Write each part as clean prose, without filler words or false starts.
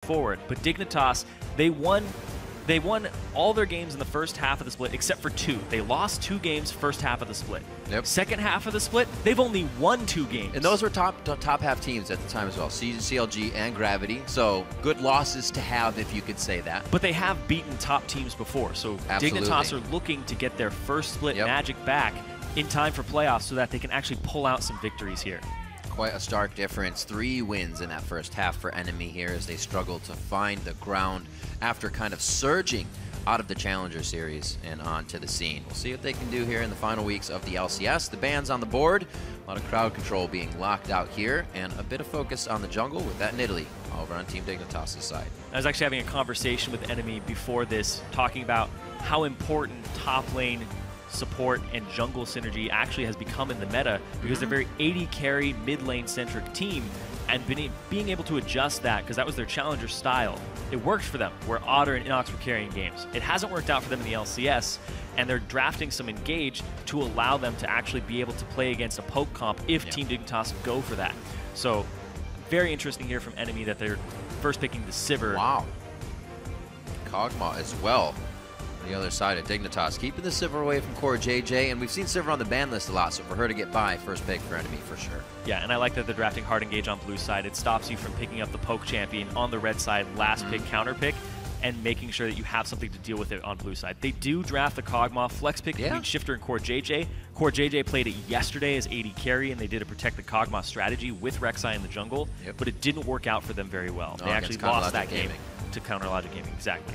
forward. But Dignitas, they won all their games in the first half of the split except for 2. They lost 2 games first half of the split. Yep. Second half of the split, they've only won 2 games. And those were top half teams at the time as well, CLG and Gravity. So good losses to have, if you could say that. But they have beaten top teams before. So Absolutely. Dignitas are looking to get their first split magic back in time for playoffs so that they can actually pull out some victories here. Quite a stark difference. 3 wins in that first half for NME here as they struggle to find the ground after kind of surging out of the Challenger Series and onto the scene. We'll see what they can do here in the final weeks of the LCS. The ban's on the board, a lot of crowd control being locked out here, and a bit of focus on the jungle with that in Italy over on Team Dignitas' side. I was actually having a conversation with NME before this, talking about how important top lane support and jungle synergy actually has become in the meta, because they're very 80 carry mid lane centric team, and being able to adjust that, because that was their challenger style. It worked for them where Otter and Inox were carrying games. It hasn't worked out for them in the LCS, and they're drafting some Engage to allow them to actually be able to play against a poke comp if Team Dignitas go for that. So very interesting here from NME that they're first picking the Sivir. Wow. Kog'Maw as well. The other side of Dignitas, keeping the Sivir away from Core JJ, and we've seen Sivir on the ban list a lot, so for her to get by, first pick for NME for sure. Yeah, and I like that they're drafting hard Engage on blue side. It stops you from picking up the poke champion on the red side, last pick, counter pick, and making sure that you have something to deal with it on blue side. They do draft the Kog'Maw flex pick between Shifter and Core JJ. Core JJ played it yesterday as AD carry, and they did a protect the Kog'Maw strategy with Rek'Sai in the jungle, but it didn't work out for them very well. They actually lost that game to Counter Logic Gaming, exactly.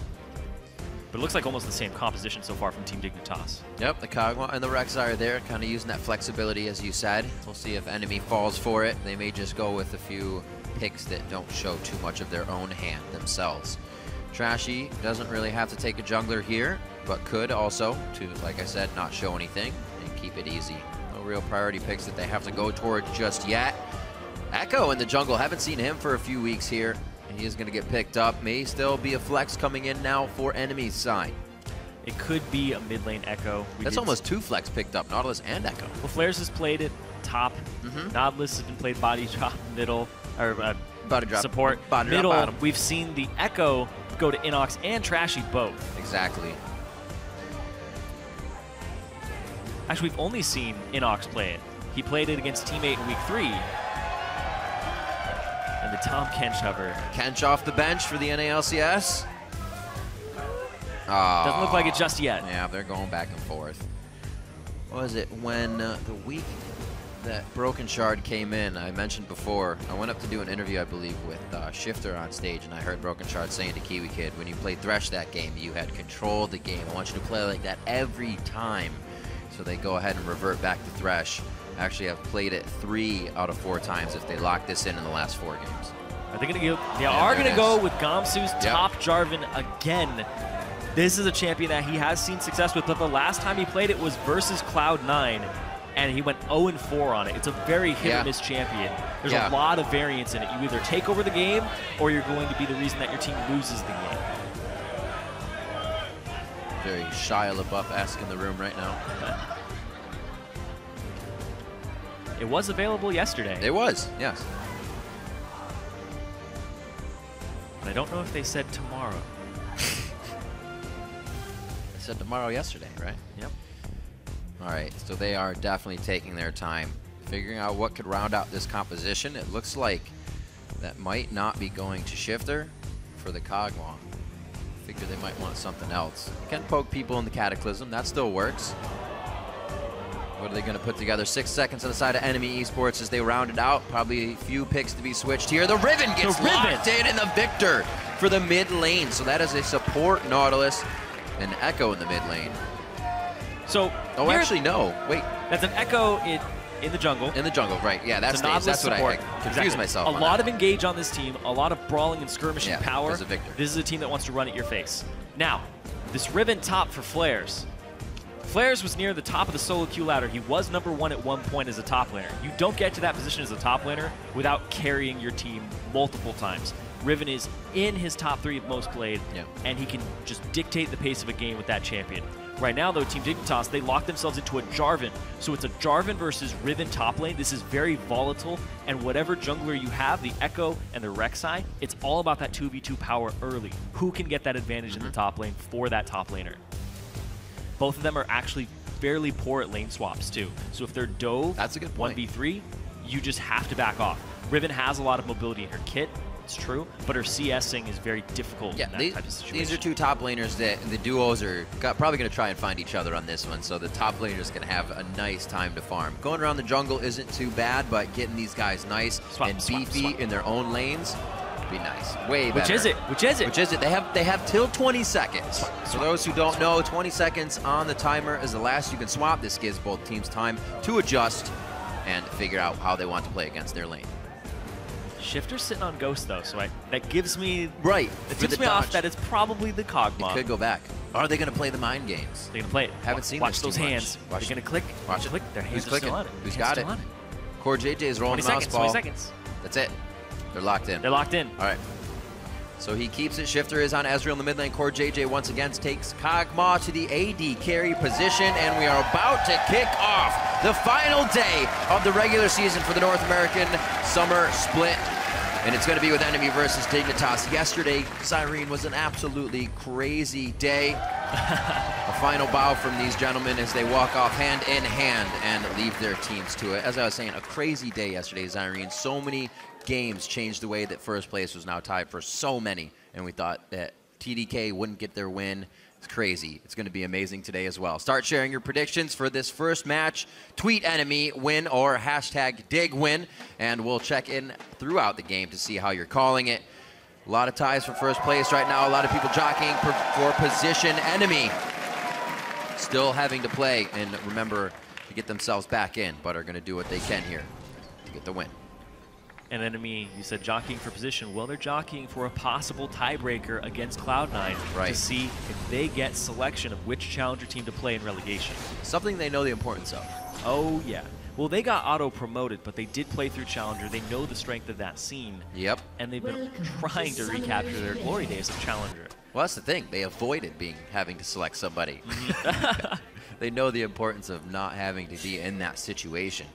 But it looks like almost the same composition so far from Team Dignitas. Yep, the Kog'Maw and the Rek'Sai are there, kind of using that flexibility, as you said. We'll see if NME falls for it. They may just go with a few picks that don't show too much of their own hand themselves. Trashy doesn't really have to take a jungler here, but could also, to, like I said, not show anything and keep it easy. No real priority picks that they have to go toward just yet. Echo in the jungle, haven't seen him for a few weeks here. He is going to get picked up. May still be a flex coming in now for NME's side. It could be a mid lane Echo. That's almost 2 flex picked up, Nautilus and Echo. Well, Flares has played it top. Nautilus has been played body drop middle, or body drop support body middle. Drop bottom. We've seen the Echo go to Inox and Trashy both. Exactly. Actually, we've only seen Inox play it. He played it against Teammate in week 3. And the Tom Kench hover. Kench off the bench for the NALCS. Doesn't look like it just yet. Yeah, they're going back and forth. What was it when the week that Broken Shard came in? I mentioned before, I went up to do an interview, I believe, with Shifter on stage, and I heard Broken Shard saying to Kiwi Kid, when you played Thresh that game, you had controlled the game. I want you to play like that every time. So they go ahead and revert back to Thresh. Actually, I've played it 3 out of 4 times if they lock this in the last 4 games. Are they going to go? They are going to go with Gamsu's top Jarvan again. This is a champion that he has seen success with, but the last time he played it was versus Cloud9, and he went 0-4 on it. It's a very hit-or-miss champion. There's a lot of variance in it. You either take over the game, or you're going to be the reason that your team loses the game. Very Shia LaBeouf-esque in the room right now. It was available yesterday. It was, yes. But I don't know if they said tomorrow. They said tomorrow yesterday, right? Yep. All right, so they are definitely taking their time, figuring out what could round out this composition. It looks like that might not be going to Shifter for the Kog'Maw. Figure they might want something else. You can poke people in the Cataclysm, that still works. What are they going to put together? 6 seconds on the side of NME eSports as they round it out. Probably a few picks to be switched here. The Riven gets locked in, and the Victor for the mid lane. So that is a support Nautilus and Echo in the mid lane. So, oh, actually, no. Wait. That's an Echo in the jungle. In the jungle, right. Yeah, that's what I confused myself. A lot of engage on this team, a lot of brawling and skirmishing power. Victor. This is a team that wants to run at your face. Now, this Riven top for Flares. Flares was near the top of the solo queue ladder. He was #1 at one point as a top laner. You don't get to that position as a top laner without carrying your team multiple times. Riven is in his top 3 of most played, Yep. and he can just dictate the pace of a game with that champion. Right now, though, Team Dignitas, they lock themselves into a Jarvan. So it's a Jarvan versus Riven top lane. This is very volatile, and whatever jungler you have, the Echo and the Rek'Sai, it's all about that 2v2 power early. Who can get that advantage in the top lane for that top laner? Both of them are actually fairly poor at lane swaps, too. So if they're dove That's a good point. 1v3, you just have to back off. Riven has a lot of mobility in her kit. It's true, but her CSing is very difficult in that type of situation. These are two top laners that the duos are probably going to try and find each other on this one, so the top laner is going to have a nice time to farm. Going around the jungle isn't too bad, but getting these guys nice and beefy in their own lanes would be nice. Way better. Which is it? They have till 20 seconds. For those who don't know, 20 seconds on the timer is the last you can swap. This gives both teams time to adjust and figure out how they want to play against their lane. Shifter's sitting on Ghost, though, so that gives me... Right. It tips me off that it's probably the Kog'Maw. It could go back. Are they going to play the mind games? They're going to play it. Haven't seen Watch this those too much. hands. Watch. They're going to click. Watch it. Click. Their hands Who's are clicking? still on it. Who's got it? Core JJ is rolling the mouse ball. 20 seconds. That's it. They're locked in. They're locked in. All right. So he keeps it. Shifter is on Ezreal in the mid lane. Core JJ once again takes Kog'Maw to the AD carry position, and we are about to kick off the final day of the regular season for the North American Summer Split. And it's going to be with NME versus Dignitas. Yesterday, Cyrene was an absolutely crazy day. A final bow from these gentlemen as they walk off hand in hand and leave their teams to it. As I was saying, a crazy day yesterday, Cyrene. So many games changed the way that first place was now tied for so many. And we thought that TDK wouldn't get their win. It's crazy. It's going to be amazing today as well. Start sharing your predictions for this first match. Tweet NME win or hashtag DigWin, and we'll check in throughout the game to see how you're calling it. A lot of ties for first place right now. A lot of people jockeying for position. Enemy still having to play and remember to get themselves back in, but are going to do what they can here to get the win. And NME, you said jockeying for position. Well, they're jockeying for a possible tiebreaker against Cloud9 to see if they get selection of which challenger team to play in relegation. Something they know the importance of. Oh, yeah. Well, they got auto-promoted, but they did play through Challenger. They know the strength of that scene. Yep. And they've been trying to recapture their glory days of Challenger. Well, that's the thing. They avoided having to select somebody. They know the importance of not having to be in that situation.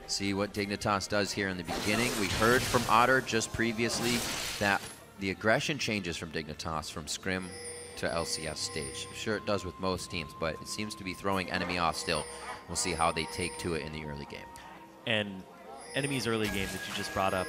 See what Dignitas does here in the beginning. We heard from Otter just previously that the aggression changes from Dignitas from Scrim to LCS stage. Sure, it does with most teams, but it seems to be throwing NME off still. We'll see how they take to it in the early game. And NME's early game that you just brought up,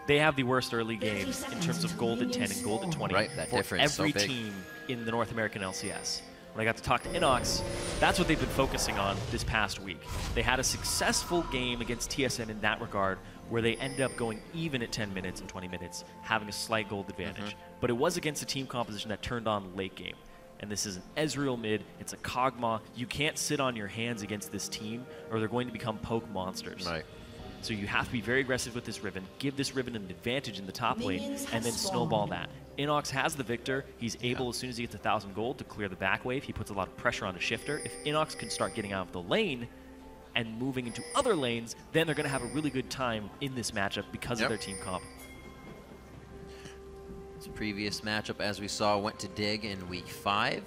they have the worst early game in terms of gold at 10 and gold at 20 that for difference every so big. team in the North American LCS. When I got to talk to Inox, that's what they've been focusing on this past week. They had a successful game against TSM in that regard, where they ended up going even at 10 minutes and 20 minutes, having a slight gold advantage. But it was against a team composition that turned on late game. And this is an Ezreal mid, it's a Kog'Maw. You can't sit on your hands against this team, or they're going to become poke monsters. Right. So you have to be very aggressive with this Riven, give this Riven an advantage in the top lane, and then snowball that. Inox has the Victor. He's able, as soon as he gets 1,000 gold, to clear the back wave. He puts a lot of pressure on the Shifter. If Inox can start getting out of the lane and moving into other lanes, then they're going to have a really good time in this matchup because of their team comp. This previous matchup, as we saw, went to Dig in week 5.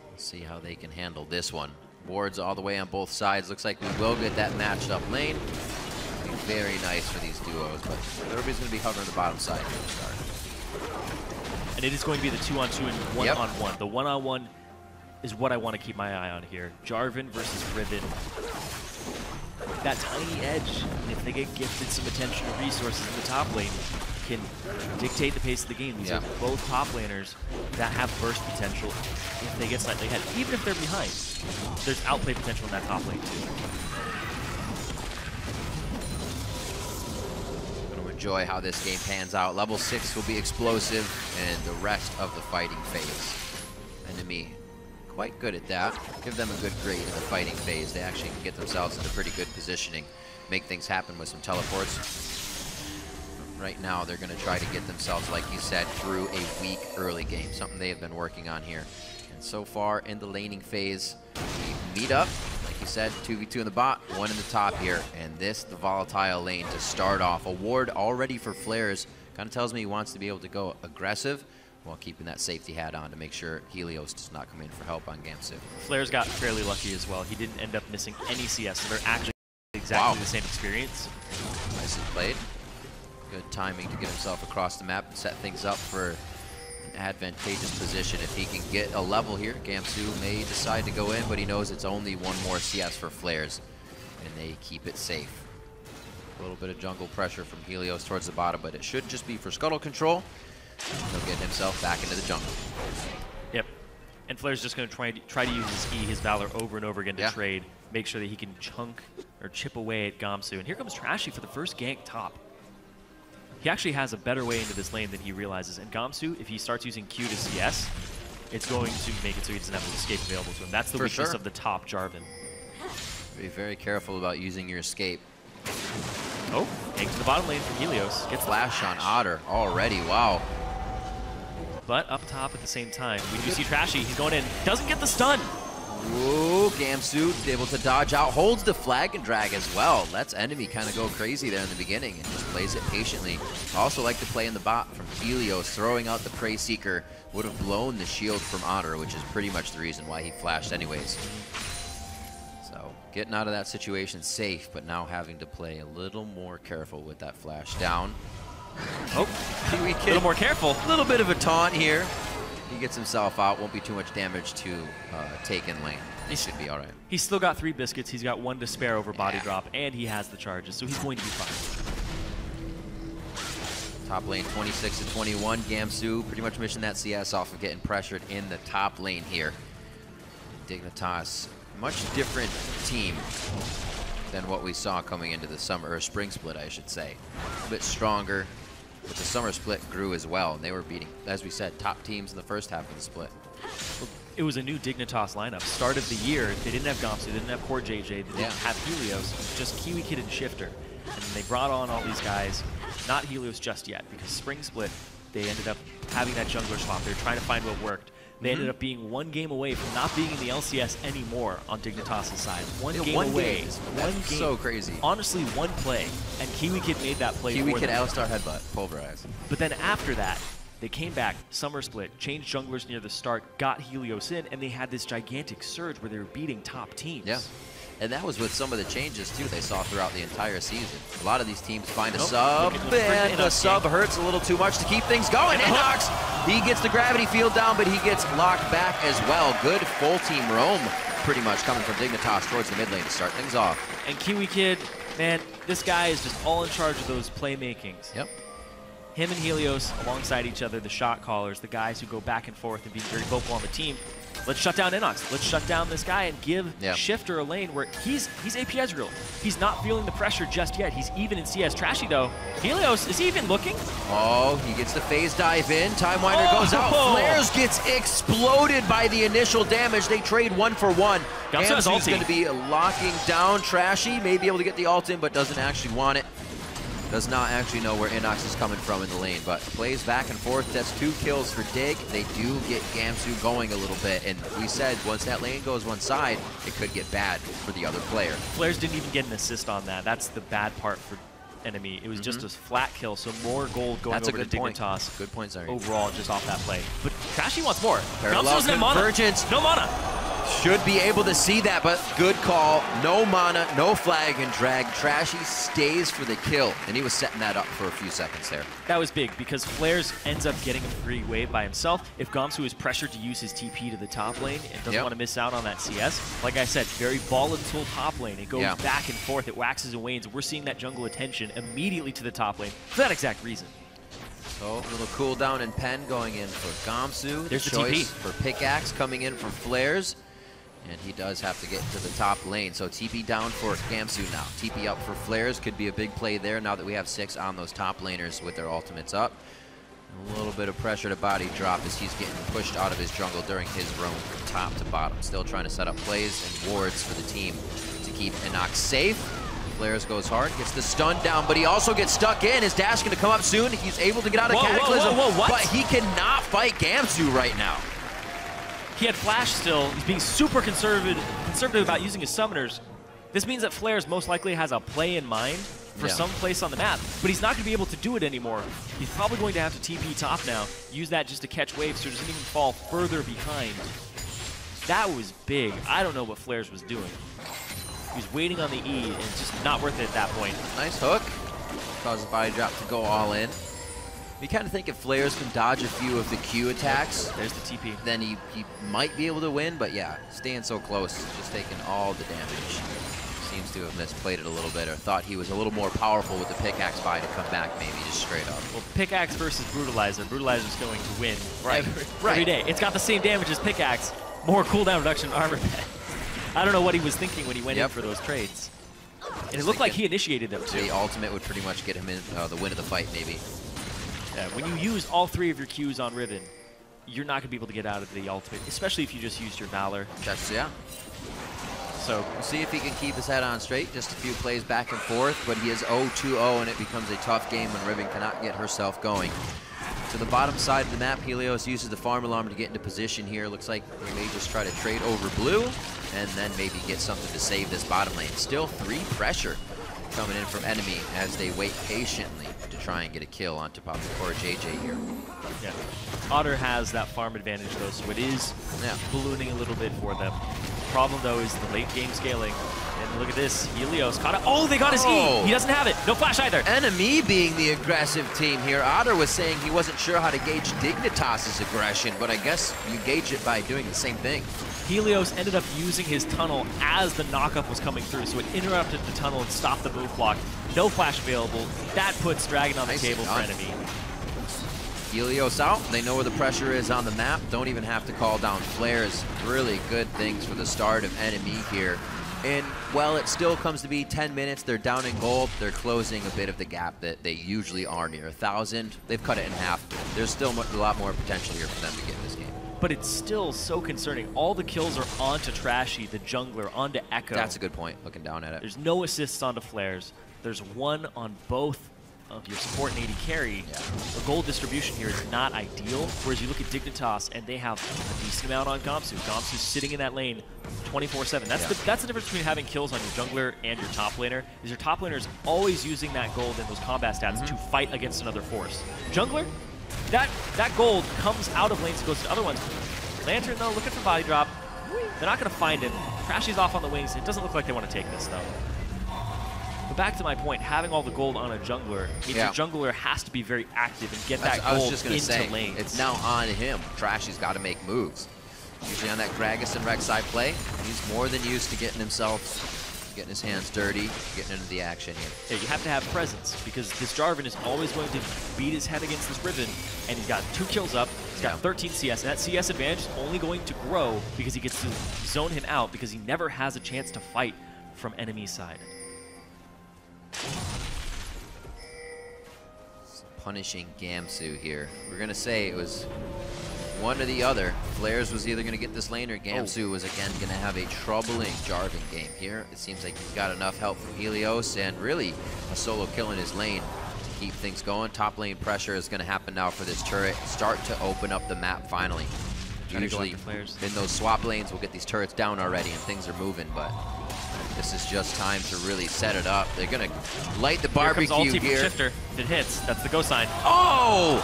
Let's see how they can handle this one. Boards all the way on both sides. Looks like we will get that matched up lane. Be very nice for these duos, but everybody's going to be hovering the bottom side here to start. And it is going to be the 2-on-2 and 1-on-1. The 1-on-1 is what I want to keep my eye on here. Jarvan versus Riven. That tiny edge, if they get gifted some attention and resources in the top lane, can dictate the pace of the game. These are both top laners that have burst potential if they get slightly ahead. Even if they're behind, there's outplay potential in that top lane too. Enjoy how this game pans out. Level 6 will be explosive, and the rest of the fighting phase. Enemy quite good at that. Give them a good grade in the fighting phase. They actually can get themselves into pretty good positioning, make things happen with some teleports. Right now, they're going to try to get themselves, like you said, through a weak early game, something they have been working on here. And so far in the laning phase, we meet up. Like you said, 2v2 in the bot, 1 in the top here, and this, the volatile lane to start off. A ward already for flares Kind of tells me he wants to be able to go aggressive while keeping that safety hat on to make sure Helios does not come in for help on Gamsu. Flair's got fairly lucky as well. He didn't end up missing any CS, so they're actually exactly the same experience. Nicely played. Good timing to get himself across the map and set things up for an advantageous position. If he can get a level here, Gamsu may decide to go in, but he knows it's only one more CS for Flares, and they keep it safe. A little bit of jungle pressure from Helios towards the bottom, but it should just be for scuttle control. He'll get himself back into the jungle. Yep. And Flair's just going to try to use his E, his Valor, over and over again to trade, make sure that he can chunk or chip away at Gamsu. And here comes Trashy for the first gank top. He actually has a better way into this lane than he realizes. And Gamsu, if he starts using Q to CS, it's going to make it so he doesn't have an escape available to him. That's the weakness of the top Jarvan. Be very careful about using your escape. Oh, gank to the bottom lane from Helios. Gets flash on Otter already, wow. But up top at the same time, we do see Trashy. He's going in, doesn't get the stun. Ooh, Gamsu able to dodge out, holds the flag and drag as well. Lets enemy kind of go crazy there in the beginning and just plays it patiently. Also like to play in the bot from Helios, throwing out the Prey Seeker. Would have blown the shield from Otter, which is pretty much the reason why he flashed anyways. So getting out of that situation safe, but now having to play a little more careful with that flash down. Oh, Kiwi Kid. A little more careful. A little bit of a taunt here. He gets himself out. Won't be too much damage to take in lane. He should be all right. He's still got 3 biscuits. He's got 1 to spare over body drop, and he has the charges, so he's going to be fine. Top lane 26 to 21. Gamsu pretty much missing that CS off of getting pressured in the top lane here. Dignitas, much different team than what we saw coming into the summer, or spring split, I should say. A bit stronger, but the summer split grew as well, and they were beating, as we said, top teams in the first half of the split. It was a new Dignitas lineup. Start of the year, they didn't have Gamsu, they didn't have Core JJ, they didn't have Helios, just Kiwi Kid and Shifter. And they brought on all these guys, not Helios just yet, because spring split, they ended up having that jungler swap. They were trying to find what worked. They ended up being 1 game away from not being in the LCS anymore on Dignitas' side. One game away. One game. So crazy. Honestly, 1 play, and Kiwi Kid made that play Kiwi for Kid them. Alistar headbutt, pulverize. But then after that, they came back, summer split, changed junglers near the start, got Helios in, and they had this gigantic surge where they were beating top teams. Yeah. And that was with some of the changes, too, they saw throughout the entire season. A lot of these teams find a sub, and the sub hurts a little too much to keep things going. Inox, he gets the gravity field down, but he gets locked back as well. Good full team roam, pretty much, coming from Dignitas towards the mid lane to start things off. And Kiwi Kid, man, this guy is just all in charge of those playmakings. Yep. Him and Helios alongside each other, the shot callers, the guys who go back and forth and be very vocal on the team. Let's shut down Inox. Let's shut down this guy and give Shifter a lane where he's AP Ezreal. He's not feeling the pressure just yet. He's even in CS. Trashy though. Helios, is he even looking? Oh, he gets the phase dive in. Time Winder goes out. Flares gets exploded by the initial damage. They trade 1 for 1. Gamsu's going to be locking down Trashy. May be able to get the ult in, but doesn't actually want it. Does not actually know where Inox is coming from in the lane, but plays back and forth. That's 2 kills for Dig. They do get Gamsu going a little bit, and we said once that lane goes one side, it could get bad for the other player. Flares didn't even get an assist on that. That's the bad part for NME. It was just a flat kill, so more gold going over to Dignitas. Good point, sorry. Overall, just off that play. But Trashy wants more. Parallel convergence. No mana. Should be able to see that, but good call. No mana, no flag and drag. Trashy stays for the kill, and he was setting that up for a few seconds there. That was big because Flares ends up getting a free wave by himself. If Gamsu is pressured to use his TP to the top lane and doesn't want to miss out on that CS, like I said, very volatile top lane. It goes back and forth, it waxes and wanes. We're seeing that jungle attention immediately to the top lane for that exact reason. So a little cooldown and pen going in for Gamsu. There's the choice TP. For Pickaxe coming in from Flares. And he does have to get to the top lane. So TP down for Gamsu now. TP up for Flares could be a big play there now that we have 6 on those top laners with their ultimates up. A little bit of pressure to body drop as he's getting pushed out of his jungle during his roam from top to bottom. Still trying to set up plays and wards for the team to keep Inox safe. Flares goes hard, gets the stun down, but he also gets stuck in. His dash going to come up soon. He's able to get out of Cataclysm, but he cannot fight Gamsu right now. He had flash still. He's being super conservative about using his summoners. This means that Flares most likely has a play in mind for some place on the map, but he's not going to be able to do it anymore. He's probably going to have to TP top now, use that just to catch waves so he doesn't even fall further behind. That was big. I don't know what Flares was doing. He was waiting on the E, and it's just not worth it at that point. Nice hook. Causes body drop to go all in. You kind of think if Flares can dodge a few of the Q attacks, there's the TP, then he might be able to win, but yeah, staying so close, just taking all the damage. Seems to have misplayed it a little bit, or thought he was a little more powerful with the pickaxe buy to come back, maybe just straight up. Well, pickaxe versus brutalizer. Brutalizer's going to win right. every day. It's got the same damage as pickaxe, more cooldown reduction, armor pad. I don't know what he was thinking when he went in for those trades. And it looked like he initiated them too. The ultimate would pretty much get him in the win of the fight, maybe. Yeah, when you use all 3 of your Qs on Riven, you're not going to be able to get out of the ultimate, especially if you just used your Valor. Yeah. So we'll see if he can keep his head on straight. Just a few plays back and forth, but he is 0-2-0, and it becomes a tough game when Riven cannot get herself going. To the bottom side of the map, Helios uses the farm alarm to get into position here. Looks like they may just try to trade over blue, and then maybe get something to save this bottom lane. Still 3 pressure coming in from NME as they wait patiently to try and get a kill on top of the core JJ here. Yeah, Otter has that farm advantage though, so it is ballooning a little bit for them. The problem though is the late game scaling. And look at this, Helios caught it. Oh, they got his E! He doesn't have it. No flash either. NME being the aggressive team here. Otter was saying he wasn't sure how to gauge Dignitas' aggression, but I guess you gauge it by doing the same thing. Helios ended up using his tunnel as the knockup was coming through, so it interrupted the tunnel and stopped the move block. No flash available. That puts Dragon on the table for NME. Helios out. They know where the pressure is on the map. Don't even have to call down flares. Really good things for the start of NME here. And while it still comes to be 10 minutes, they're down in gold. They're closing a bit of the gap that they usually are near 1,000. They've cut it in half. There's still a lot more potential here for them to get in this game. But it's still so concerning. All the kills are onto Trashy, the jungler, onto Echo. That's a good point, looking down at it. There's no assists onto Flares. There's 1 on both of your support and AD carry. The gold distribution here is not ideal, whereas you look at Dignitas and they have a decent amount on Gamsu. Gamsu's sitting in that lane 24/7. That's the difference between having kills on your jungler and your top laner, is your top laner is always using that gold and those combat stats to fight against another force. Jungler, that gold comes out of lanes and goes to other ones. Lantern though, looking for body drop. They're not going to find him. Trashy's off on the wings. It doesn't look like they want to take this though. But back to my point, having all the gold on a jungler means your jungler has to be very active and get that gold into lanes. It's now on him. Trashy's got to make moves. Usually on that Gragas and Rek'Sai play, he's more than used to getting his hands dirty, getting into the action here. Yeah, you have to have presence because this Jarvan is always going to beat his head against this Riven, and he's got 2 kills up, he's got 13 CS, and that CS advantage is only going to grow because he gets to zone him out because he never has a chance to fight from enemy side. Punishing Gamsu here. We're going to say it was one or the other. Flares was either going to get this lane or Gamsu was again going to have a troubling Jarvan game here. It seems like he's got enough help from Helios and really a solo kill in his lane to keep things going. Top lane pressure is going to happen now for this turret. Start to open up the map finally. Usually in those swap lanes we'll get these turrets down already and things are moving, but this is just time to really set it up. They're going to light the barbecue here. Shifter. If it hits, that's the go sign. Oh!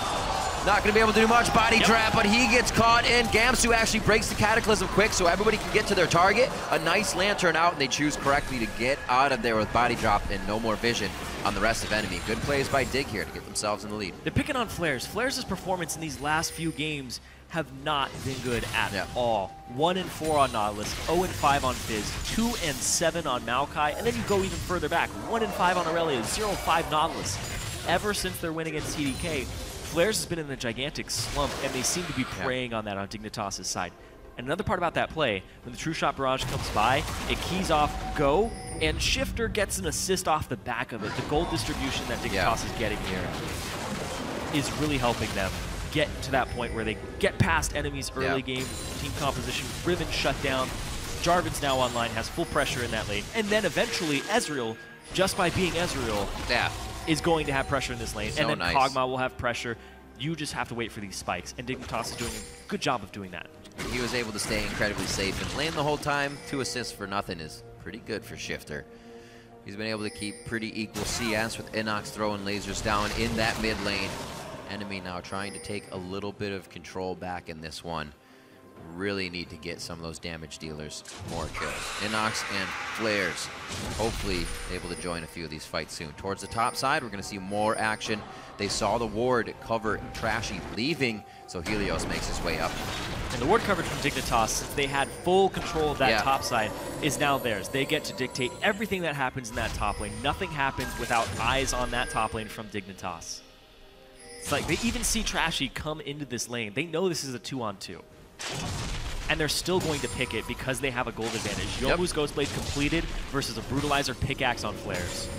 Not going to be able to do much body trap, but he gets caught in. Gamsu actually breaks the Cataclysm quick so everybody can get to their target. A nice Lantern out, and they choose correctly to get out of there with body drop and no more vision on the rest of enemy. Good plays by Dig here to get themselves in the lead. They're picking on Flares. Flares' performance in these last few games have not been good at all. 1-4 on Nautilus, 0-5 on Fizz, 2-7 on Maokai, and then you go even further back, 1-5 on Aurelia, 0-5 Nautilus. Ever since their win against TDK, Flares has been in a gigantic slump, and they seem to be preying on that on Dignitas' side. And another part about that play, when the True Shot Barrage comes by, it keys off Go, and Shifter gets an assist off the back of it. The gold distribution that Dignitas is getting here is really helping them get to that point where they get past enemies early game, team composition, Riven shut down, Jarvan's now online, has full pressure in that lane, and then eventually Ezreal, just by being Ezreal, is going to have pressure in this lane, and then Kog'Maw will have pressure. You just have to wait for these spikes, and Dignitas is doing a good job of doing that. He was able to stay incredibly safe in lane the whole time. 2 assists for nothing is pretty good for Shifter. He's been able to keep pretty equal CS with Inox throwing lasers down in that mid lane. Enemy now trying to take a little bit of control back in this one. Really need to get some of those damage dealers more kills. Inox and Flares hopefully able to join a few of these fights soon. Towards the top side, we're going to see more action. They saw the ward cover Trashy leaving, so Helios makes his way up. And the ward coverage from Dignitas, since they had full control of that top side, is now theirs. They get to dictate everything that happens in that top lane. Nothing happens without eyes on that top lane from Dignitas. It's like they even see Trashy come into this lane. They know this is a 2-on-2. And they're still going to pick it because they have a gold advantage. Yomu's Ghostblade completed versus a Brutalizer pickaxe on Flares.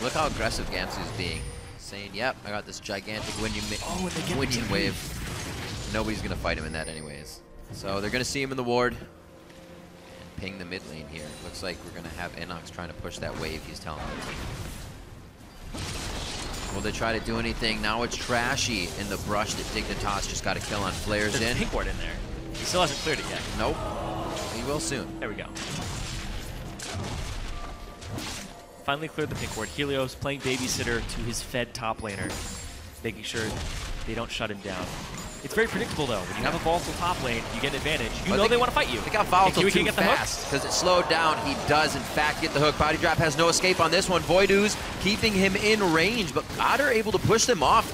Look how aggressive Gamsu is being. Saying, yep, I got this gigantic Winion wave. Nobody's going to fight him in that anyways. So they're going to see him in the ward. And ping the mid lane here. Looks like we're going to have Inox trying to push that wave he's telling them. Will they try to do anything? Now it's Trashy in the brush that Dignitas just got a kill on Flares in. There's a pink ward in there. He still hasn't cleared it yet. Nope. He will soon. There we go. Finally cleared the pink ward. Helios playing babysitter to his fed top laner, making sure they don't shut him down. It's very predictable though. When you have a volatile top lane, you get an advantage. You know they want to fight you. They got volatile too fast because it slowed down. He does in fact get the hook. Body drop has no escape on this one. Voidoo's keeping him in range, but Otter able to push them off.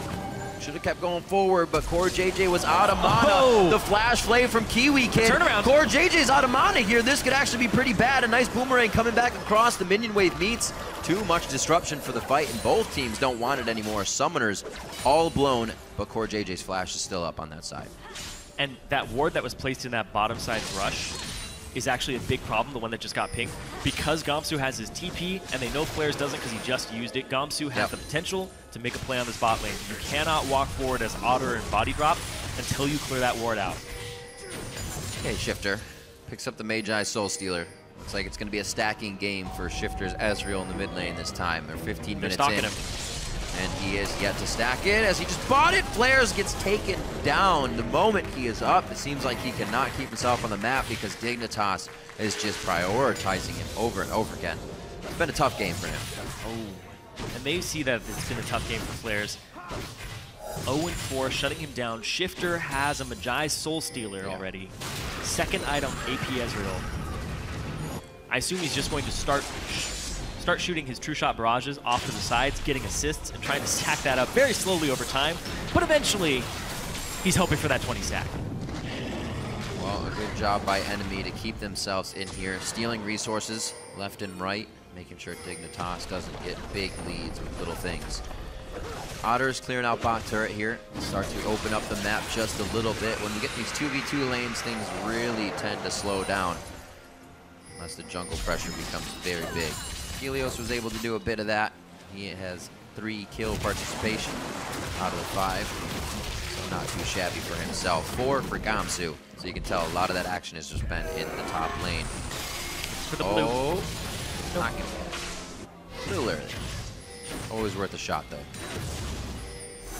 Should have kept going forward, but Core JJ was out of mana. Oh. The flash flame from Kiwi Kid. Turnaround. Core JJ's out of mana here. This could actually be pretty bad. A nice boomerang coming back across. The minion wave meets. Too much disruption for the fight, and both teams don't want it anymore. Summoners all blown, but Core JJ's flash is still up on that side. And that ward that was placed in that bottom side rush is actually a big problem, the one that just got pinged. Because Gamsu has his TP, and they know Flares doesn't because he just used it, Gamsu has the potential to make a play on this bot lane. You cannot walk forward as Otter and Body Drop until you clear that ward out. Okay, Shifter picks up the Magi Soul Stealer. Looks like it's going to be a stacking game for Shifter's Ezreal in the mid lane this time. They're 15 minutes in. Him. And he is yet to stack it as he just bought it. Flares gets taken down the moment he is up. It seems like he cannot keep himself on the map because Dignitas is just prioritizing him over and over again. It's been a tough game for him. Oh, and they see that it's been a tough game for Flares. 0-4, shutting him down. Shifter has a Magi Soul Stealer already. Second item, AP Ezreal. I assume he's just going to start shooting his True Shot barrages off to the sides, getting assists, and trying to stack that up very slowly over time. But eventually, he's hoping for that 20 stack. Well, a good job by NME to keep themselves in here, stealing resources left and right, making sure Dignitas doesn't get big leads with little things. Otter's clearing out bot turret here. Start to open up the map just a little bit. When we get these 2v2 lanes, things really tend to slow down unless the jungle pressure becomes very big. Helios was able to do a bit of that. He has 3 kill participation out of the 5, so not too shabby for himself. 4 for Gamsu, so you can tell a lot of that action has just been in the top lane. For the blue. Not gonna get it. Little early. Always worth a shot though.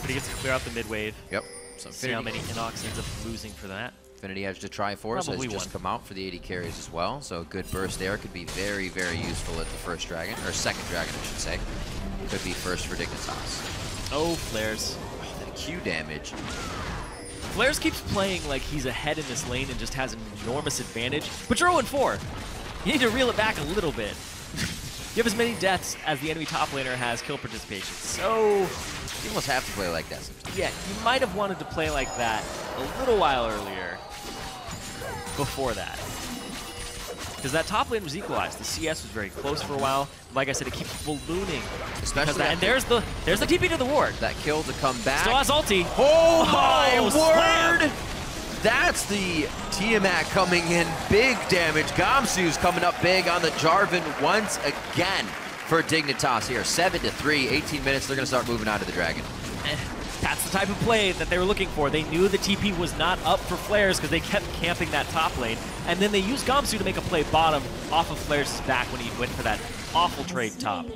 But he gets to clear out the mid wave. Yep. So see how many Inox ends up losing for that. Infinity Edge to Triforce has just come out for the 80 carries as well, so a good burst there could be very, very useful at the first dragon, or second dragon I should say. Could be first for Dignitas. Oh, Flares. Oh, that Q damage. Flares keeps playing like he's ahead in this lane and just has an enormous advantage, but you're 0-4. You need to reel it back a little bit. You have as many deaths as the enemy top laner has kill participation, so you almost have to play like that sometimes. Yeah, you might have wanted to play like that a little while earlier before that. Because that top lane was equalized. The CS was very close for a while. Like I said, it keeps ballooning. Especially and there's the TP to the ward. That kill to come back. Still has ulti. Oh my word! Slam. That's the Tiamat coming in. Big damage. Gamsu's coming up big on the Jarvan once again for Dignitas here. 7-3, 18 minutes. They're going to start moving on to the Dragon. That's the type of play that they were looking for. They knew the TP was not up for Flares because they kept camping that top lane. And then they used Gamsu to make a play bottom off of Flares' back when he went for that awful trade top.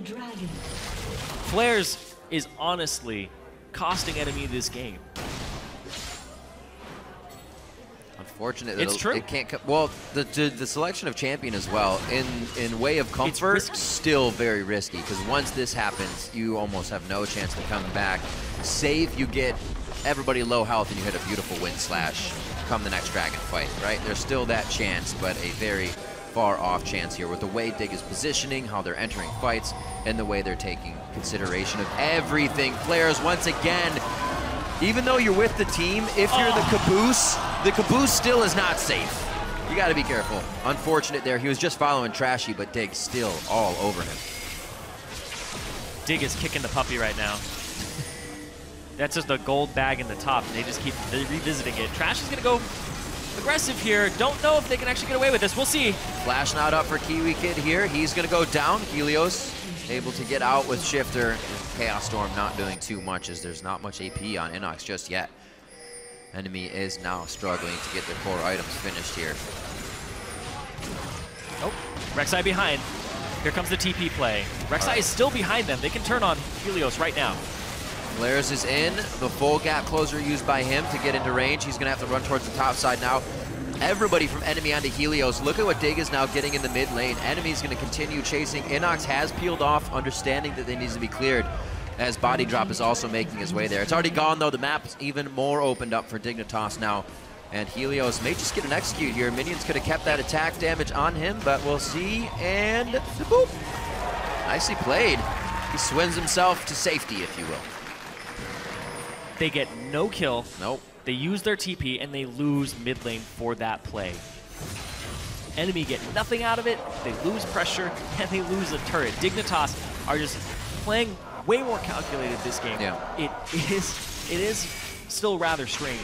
Flares is honestly costing NME this game. Fortunate that it's true. It can't well, the selection of champion as well, in way of comfort, still very risky, because once this happens, you almost have no chance to come back. Save, you get everybody low health and you hit a beautiful wind slash come the next dragon fight, right? There's still that chance, but a very far off chance here with the way Dig is positioning, how they're entering fights, and the way they're taking consideration of everything. Players, once again, even though you're with the team, if you're the caboose still is not safe. You gotta be careful. Unfortunate there, he was just following Trashy, but Dig still all over him. Dig is kicking the puppy right now. That's just the gold bag in the top, and they just keep revisiting it. Trash is gonna go aggressive here. Don't know if they can actually get away with this. We'll see. Flash not up for Kiwi Kid here. He's gonna go down. Helios able to get out with Shifter. Chaos Storm not doing too much as there's not much AP on Inox just yet. Enemy is now struggling to get their core items finished here. Oh, Rek'Sai behind. Here comes the TP play. Rek'Sai is still behind them. They can turn on Helios right now. Flares is in. The full gap closer used by him to get into range. He's going to have to run towards the top side now. Everybody from Enemy onto Helios. Look at what Dig is now getting in the mid lane. Enemy's going to continue chasing. Inox has peeled off, understanding that they need to be cleared, as Body Drop is also making his way there. It's already gone, though. The map's even more opened up for Dignitas now. And Helios may just get an execute here. Minions could have kept that attack damage on him, but we'll see. And boop. Nicely played. He swims himself to safety, if you will. They get no kill. Nope. They use their TP, and they lose mid lane for that play. Enemy get nothing out of it. They lose pressure, and they lose a turret. Dignitas are just playing way more calculated this game. Yeah. It is still rather strange.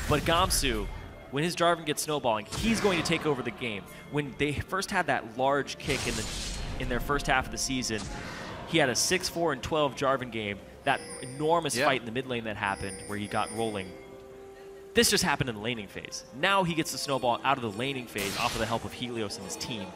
But Gamsu, when his Jarvan gets snowballing, he's going to take over the game. When they first had that large kick in their first half of the season, he had a 6-4 and 12 Jarvan game. That enormous fight in the mid lane that happened where he got rolling. This just happened in the laning phase. Now he gets the snowball out of the laning phase off of the help of Helios and his team.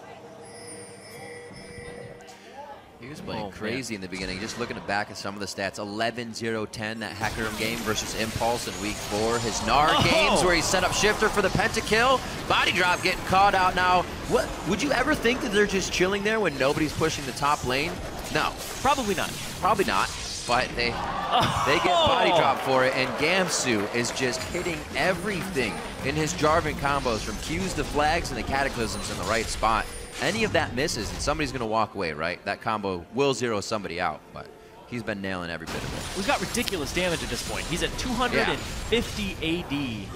He was playing crazy in the beginning. Just looking back at some of the stats, 11-0-10, that Hecarim game versus Impulse in week 4. His Gnar games where he set up Shifter for the pentakill. Body Drop getting caught out now. What would you ever think that they're just chilling there when nobody's pushing the top lane? No. Probably not. Probably not. But they get Body Drop for it, and Gamsu is just hitting everything in his Jarvan combos, from Qs to flags and the Cataclysms in the right spot. Any of that misses, and somebody's going to walk away, right? That combo will zero somebody out, but he's been nailing every bit of it. He's got ridiculous damage at this point. He's at 250 AD,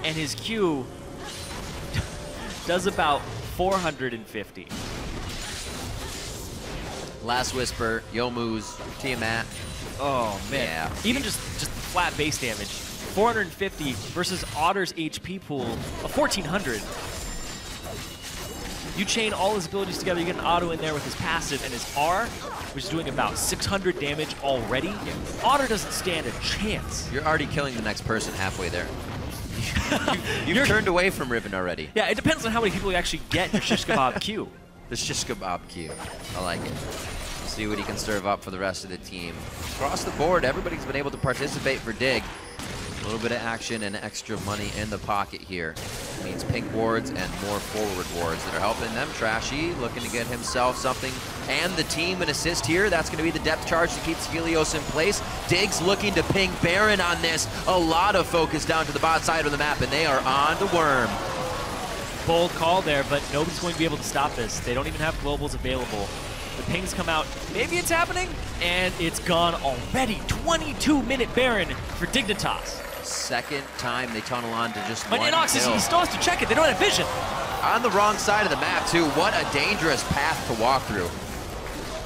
and his Q does about 450. Last Whisper, Yomu's, Tiamat. Oh, man. Yeah. Even just flat base damage. 450 versus Otter's HP pool of 1,400. You chain all his abilities together, you get an auto in there with his passive and his R, which is doing about 600 damage already. Yeah. Otter doesn't stand a chance. You're already killing the next person halfway there. You've turned away from Riven already. Yeah, it depends on how many people you actually get your Shish Kebab Q. The Shish Kebab Q. I like it. See what he can serve up for the rest of the team. Across the board, everybody's been able to participate for Dig. A little bit of action and extra money in the pocket here. It means pink wards and more forward wards that are helping them. Trashy looking to get himself something and the team an assist here. That's going to be the depth charge that keeps Helios in place. Dig's looking to ping Baron on this. A lot of focus down to the bot side of the map, and they are on the worm. Bold call there, but nobody's going to be able to stop this. They don't even have globals available. The pings come out. Maybe it's happening, and it's gone already. 22-minute Baron for Dignitas. Second time they tunnel on to just but one Inox kill. He still has to check it. They don't have vision. On the wrong side of the map, too. What a dangerous path to walk through.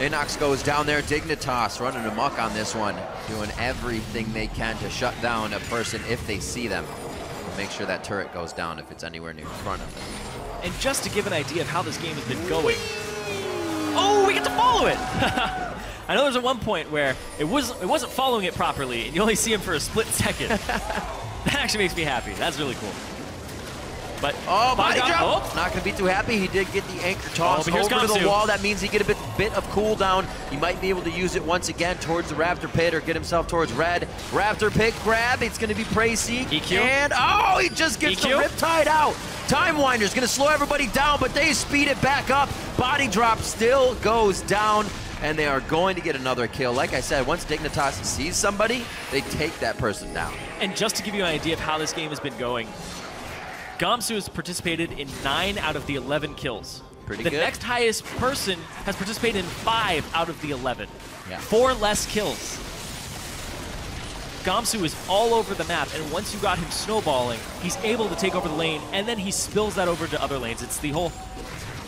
Inox goes down there. Dignitas running amok on this one, doing everything they can to shut down a person if they see them. Make sure that turret goes down if it's anywhere near in front of them. And just to give an idea of how this game has been going. Oh, we get to follow it! I know there's at one point where it wasn't following it properly, and you only see him for a split second. That actually makes me happy. That's really cool. But oh, body drop. drop. Not going to be too happy. He did get the anchor toss but here's over to the Gamsu. wall. That means he get a bit of cooldown. He might be able to use it once again towards the Raptor Pit or get himself towards red. Raptor Pit grab. It's going to be Prey Seek. EQ. And, oh, he just gets the Riptide out. Time Winder's going to slow everybody down, but they speed it back up. Body drop still goes down, and they are going to get another kill. Like I said, once Dignitas sees somebody, they take that person down. And just to give you an idea of how this game has been going, Gamsu has participated in 9 out of the 11 kills. Pretty good. The next highest person has participated in 5 out of the 11. Yeah. 4 less kills. Gamsu is all over the map, and once you got him snowballing, he's able to take over the lane, and then he spills that over to other lanes. It's the whole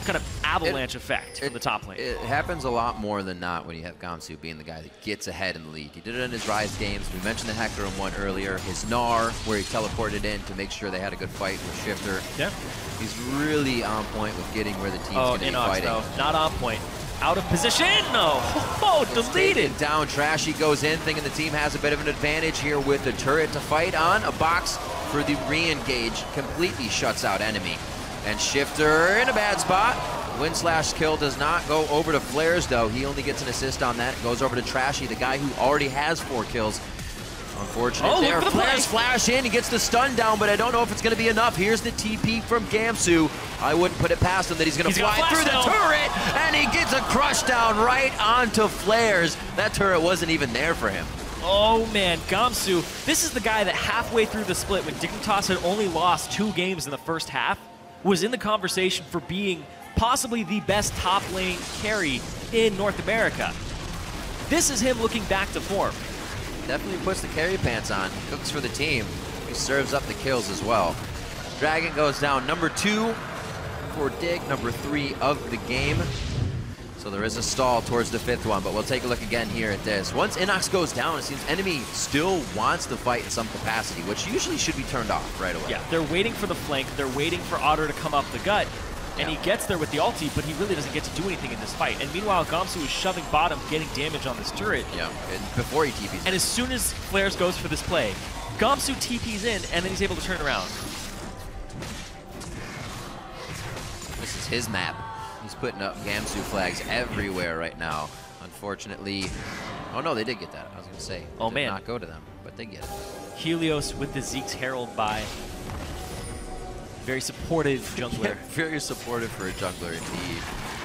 kind of avalanche effect from the top lane. It happens a lot more than not when you have Gamsu being the guy that gets ahead in the lead. He did it in his Rise games. We mentioned the Hecarim one earlier. His Gnar, where he teleported in to make sure they had a good fight with Shifter. Yeah. He's really on point with getting where the team's going to be fighting. No, not on point. Out of position, no. Oh, deleted. Down, Trashy goes in, thinking the team has a bit of an advantage here with the turret to fight on. A box for the re-engage completely shuts out enemy. And Shifter in a bad spot. Wind Slash kill does not go over to Flares, though. He only gets an assist on that. It goes over to Trashy, the guy who already has 4 kills. Unfortunate there. Flares flash in, he gets the stun down, but I don't know if it's going to be enough. Here's the TP from Gamsu. I wouldn't put it past him that he's going to fly through the turret, and he gets a crush down right onto Flares. That turret wasn't even there for him. Oh man, Gamsu, this is the guy that halfway through the split, when Dignitas had only lost 2 games in the first half, was in the conversation for being possibly the best top lane carry in North America. This is him looking back to form. Definitely puts the carry pants on, cooks for the team. He serves up the kills as well. Dragon goes down number 2 for Dig, number 3 of the game. So there is a stall towards the 5th one, but we'll take a look again here at this. Once Inox goes down, it seems enemy still wants to fight in some capacity, which usually should be turned off right away. Yeah, they're waiting for the flank, they're waiting for Otter to come up the gut, and he gets there with the ulti, but he really doesn't get to do anything in this fight. And meanwhile, Gamsu is shoving bottom, getting damage on this turret. Yeah, and before he TPs. And as soon as Flares goes for this play, Gamsu TPs in, and then he's able to turn around. This is his map. He's putting up Gamsu flags everywhere right now. Unfortunately, oh no, they did get that. I was going to say, oh man, not go to them, but they get it. Helios with the Zeke's Herald by. Very supportive jungler. Yeah, very supportive for a jungler indeed.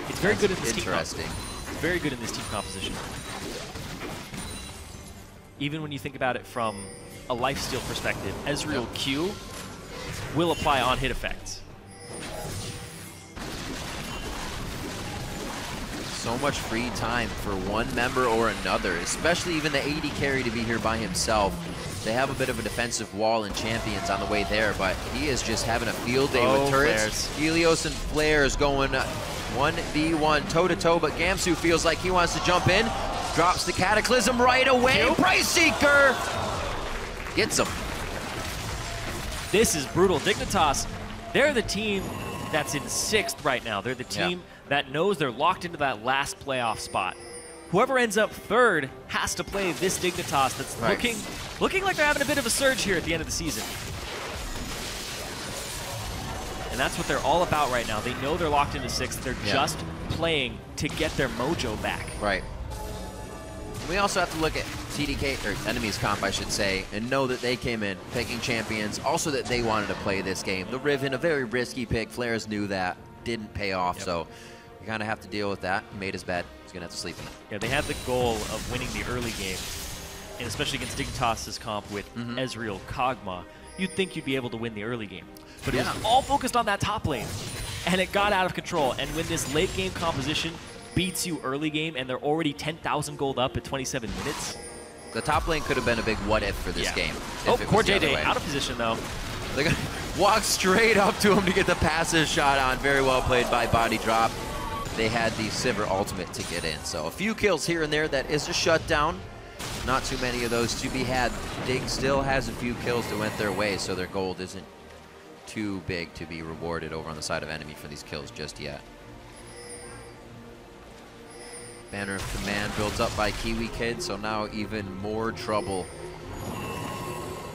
It's very good in this interesting. team. It's very good in this team composition. Even when you think about it from a lifesteal perspective, Ezreal Q will apply on hit effects. So much free time for one member or another, especially even the AD carry to be here by himself. They have a bit of a defensive wall and champions on the way there, but he is just having a field day with turrets. Flares. Helios and Flares going 1v1 toe-to-toe, but Gamsu feels like he wants to jump in. Drops the Cataclysm right away. Price Seeker gets him. This is brutal. Dignitas, they're the team that's in 6th right now. They're the team that knows they're locked into that last playoff spot. Whoever ends up 3rd has to play this Dignitas that's looking like they're having a bit of a surge here at the end of the season. And that's what they're all about right now. They know they're locked into 6th. They're just playing to get their mojo back. Right. We also have to look at TDK, or enemies comp, I should say, and know that they came in picking champions. Also that they wanted to play this game. The Riven, a very risky pick. Flares knew that. Didn't pay off, so you kind of have to deal with that. He made his bed. He's going to have to sleep in it. Yeah, they had the goal of winning the early game, and especially against Dignitas' comp with Ezreal Kog'Maw, you'd think you'd be able to win the early game. But it was all focused on that top lane, and it got out of control. And when this late game composition beats you early game, and they're already 10,000 gold up at 27 minutes. The top lane could have been a big what if for this game. Oh, Core JJ out of position though. They're going to walk straight up to him to get the passive shot on. Very well played by Body Drop. They had the Sivir ultimate to get in. So a few kills here and there. That is a shutdown. Not too many of those to be had. Dig still has a few kills that went their way, so their gold isn't too big to be rewarded over on the side of enemy for these kills just yet. Banner of Command builds up by Kiwi Kid, so now even more trouble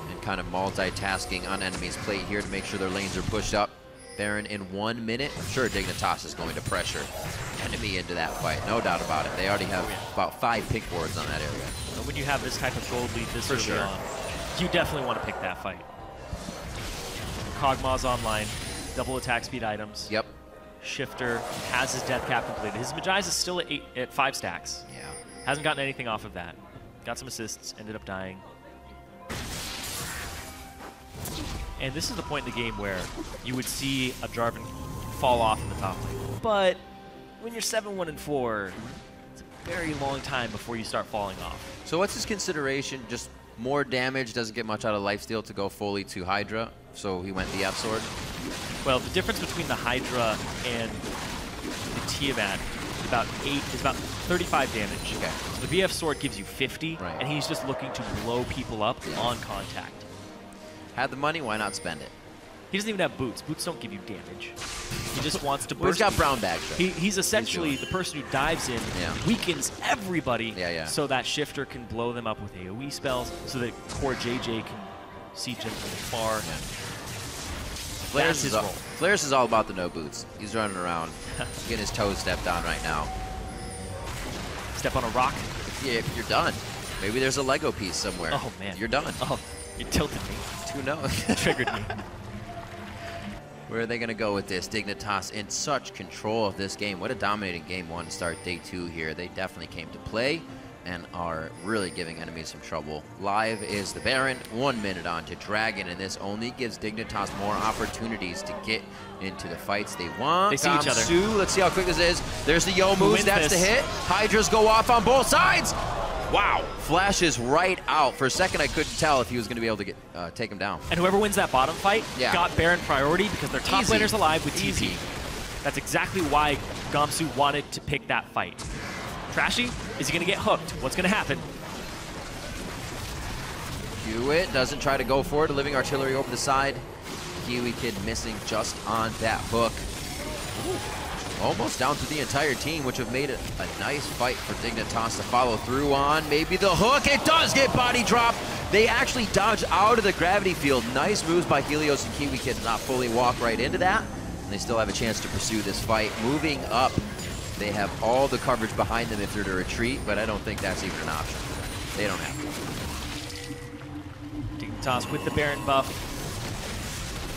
and kind of multitasking on enemy's plate here to make sure their lanes are pushed up. Baron in 1 minute. I'm sure Dignitas is going to pressure NME into that fight, no doubt about it. They already have about 5 pick boards on that area. And when you have this type of gold lead this early on, you definitely want to pick that fight. Kog'Maw's online, double attack speed items. Yep. Shifter has his death cap completed. His Magi's is still at 5 stacks. Yeah. Hasn't gotten anything off of that. Got some assists, ended up dying. And this is the point in the game where you would see a Jarvan fall off in the top lane. But when you're 7-1-4, it's a very long time before you start falling off. So what's his consideration? Just more damage, doesn't get much out of lifesteal to go fully to Hydra, so he went the F-Sword? Well, the difference between the Hydra and the Tiamat is about 35 damage. Okay. So the BF Sword gives you 50, and he's just looking to blow people up on contact. Had the money, why not spend it? He doesn't even have boots. Boots don't give you damage. He just wants to burst. Well, he's got brown bags. He's essentially the person who dives in, weakens everybody, so that Shifter can blow them up with AoE spells, so that poor JJ can siege them from far. That's his role. Flares is all about the no boots. He's running around, getting his toes stepped on right now. Step on a rock? Yeah, you're done. Maybe there's a Lego piece somewhere. Oh, man. You're done. Oh, you tilted me. Who knows? Triggered me. Where are they going to go with this? Dignitas in such control of this game. What a dominating game one to start day 2 here. They definitely came to play and are really giving enemies some trouble. Live is the Baron, 1 minute on to Dragon, and this only gives Dignitas more opportunities to get into the fights they want. They see each other. Let's see how quick this is. There's the Yo moves, that's the hit. Hydras go off on both sides. Wow, flashes right out. For a second, I couldn't tell if he was going to be able to get take him down. And whoever wins that bottom fight got Baron priority because their top laner's alive with TP. That's exactly why Gamsu wanted to pick that fight. Trashy, is he going to get hooked? What's going to happen? Hewitt doesn't try to go for it. A living artillery over the side. Kiwi Kid missing just on that hook. Ooh. Almost down to the entire team, which have made it a nice fight for Dignitas to follow through on. Maybe the hook. It does get body dropped. They actually dodge out of the gravity field. Nice moves by Helios and Kiwi Kid to not fully walk right into that. And they still have a chance to pursue this fight. Moving up. They have all the coverage behind them if they're to retreat, but I don't think that's even an option. They don't have to. Dignitas with the Baron buff.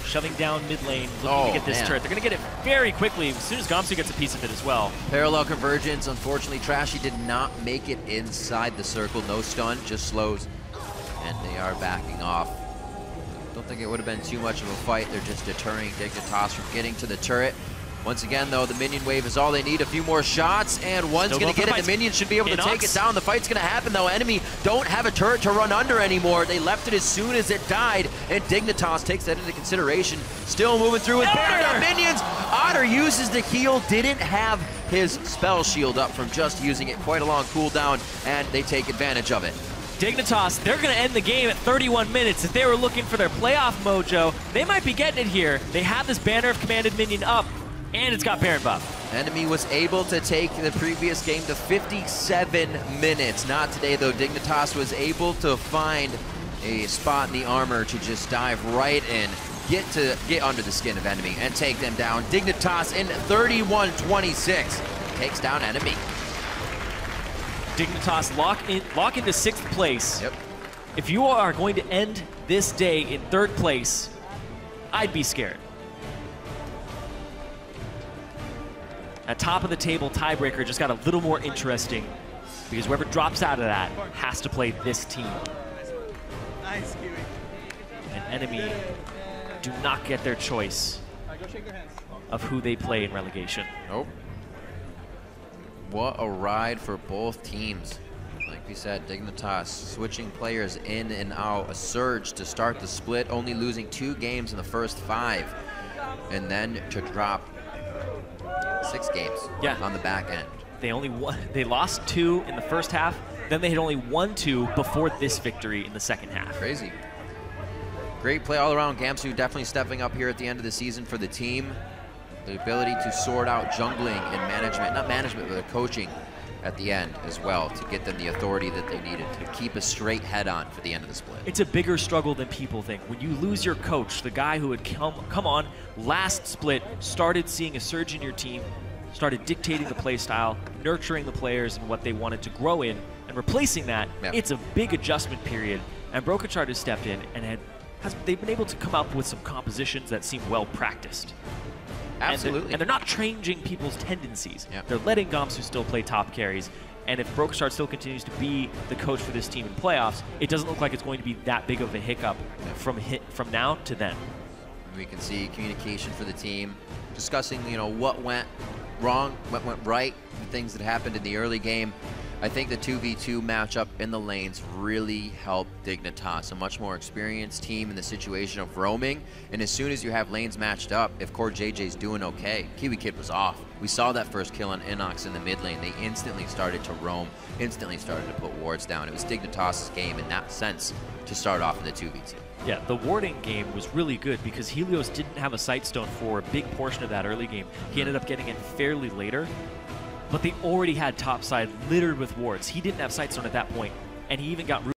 Shoving down mid lane, looking to get this turret. They're going to get it very quickly as soon as Gamsu gets a piece of it as well. Parallel convergence. Unfortunately, Trashy did not make it inside the circle. No stun, just slows. And they are backing off. Don't think it would have been too much of a fight. They're just deterring Dignitas from getting to the turret. Once again, though, the minion wave is all they need. A few more shots, and one's going to get it. The minion should be able to take it down. The fight's going to happen, though. Enemy don't have a turret to run under anymore. They left it as soon as it died, and Dignitas takes that into consideration. Still moving through with Baron minions. Otter uses the heal. Didn't have his spell shield up from just using it. Quite a long cooldown, and they take advantage of it. Dignitas, they're going to end the game at 31 minutes. If they were looking for their playoff mojo, they might be getting it here. They have this banner of commanded minion up. And it's got Baron buff. Enemy was able to take the previous game to 57 minutes. Not today, though. Dignitas was able to find a spot in the armor to just dive right in, get under the skin of enemy, and take them down. Dignitas in 31-26 takes down enemy. Dignitas lock into 6th place. Yep. If you are going to end this day in 3rd place, I'd be scared. At top of the table, tiebreaker just got a little more interesting because whoever drops out of that has to play this team. Nice, Kiwi. And enemy do not get their choice of who they play in relegation. Nope. What a ride for both teams. Like we said, Dignitas switching players in and out. A surge to start the split, only losing 2 games in the first 5. And then to drop 6 games on the back end. They lost 2 in the first half, then they had only won 2 before this victory in the second half. Crazy. Great play all around. Gamsu definitely stepping up here at the end of the season for the team. The ability to sort out jungling and management, not management, but coaching at the end as well to get them the authority that they needed to keep a straight head on for the end of the split. It's a bigger struggle than people think. When you lose your coach, the guy who had come on last split, started seeing a surge in your team, started dictating the play style, nurturing the players and what they wanted to grow in, and replacing that, it's a big adjustment period. And Broken Shard has stepped in and they've been able to come up with some compositions that seem well practiced. Absolutely. And they're not changing people's tendencies. Yep. They're letting Gamsu still play top carries. And if Broken Shard still continues to be the coach for this team in playoffs, it doesn't look like it's going to be that big of a hiccup from now to then. We can see communication for the team, discussing, you know, what went wrong, what went right, the things that happened in the early game. I think the 2v2 matchup in the lanes really helped Dignitas, a much more experienced team in the situation of roaming. And as soon as you have lanes matched up, if Core JJ's doing okay, Kiwi Kid was off. We saw that first kill on Inox in the mid lane. They instantly started to roam, instantly started to put wards down. It was Dignitas' game in that sense to start off in the 2v2. Yeah, the warding game was really good because Helios didn't have a Sightstone for a big portion of that early game. He ended up getting it fairly later, but they already had topside littered with wards. He didn't have Sightstone at that point, and he even got